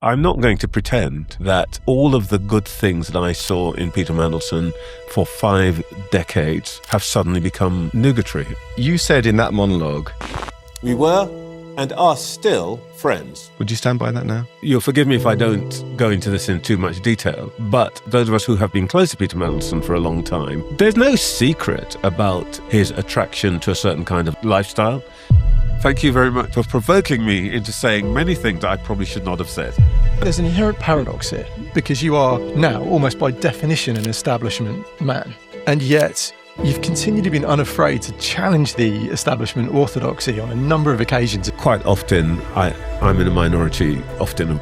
I'm not going to pretend that all of the good things that I saw in Peter Mandelson for 5 decades have suddenly become nugatory. You said in that monologue, we were and are still friends. Would you stand by that now? You'll forgive me if I don't go into this in too much detail, but those of us who have been close to Peter Mandelson for a long time, there's no secret about his attraction to a certain kind of lifestyle. Thank you very much for provoking me into saying many things that I probably should not have said. There's an inherent paradox here, because you are now, almost by definition, an establishment man. And yet, you've continually been unafraid to challenge the establishment orthodoxy on a number of occasions. Quite often, I'm in a minority, often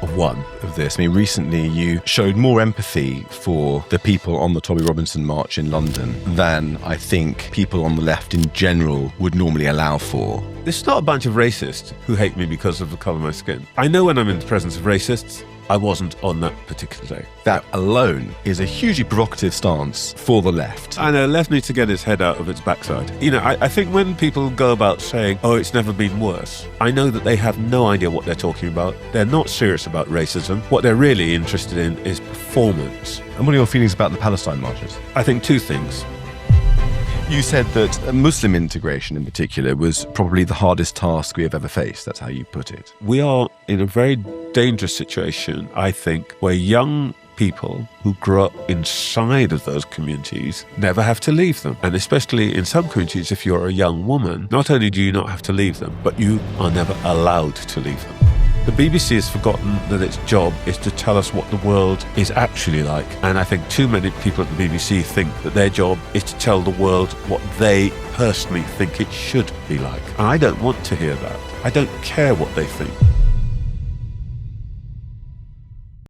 of one of this. I mean, recently you showed more empathy for the people on the Tommy Robinson March in London than I think people on the left in general would normally allow for. This is not a bunch of racists who hate me because of the colour of my skin. I know when I'm in the presence of racists. I wasn't on that particular day. That alone is a hugely provocative stance for the left. I know, left needs to get its head out of its backside. You know, I think when people go about saying, oh, it's never been worse, I know that they have no idea what they're talking about. They're not serious about racism. What they're really interested in is performance. And what are your feelings about the Palestine marches? I think 2 things. You said that Muslim integration in particular was probably the hardest task we have ever faced. That's how you put it. We are in a very dangerous situation, I think, where young people who grow up inside of those communities never have to leave them. And especially in some communities, if you're a young woman, not only do you not have to leave them, but you are never allowed to leave them. The BBC has forgotten that its job is to tell us what the world is actually like. And I think too many people at the BBC think that their job is to tell the world what they personally think it should be like. And I don't want to hear that. I don't care what they think.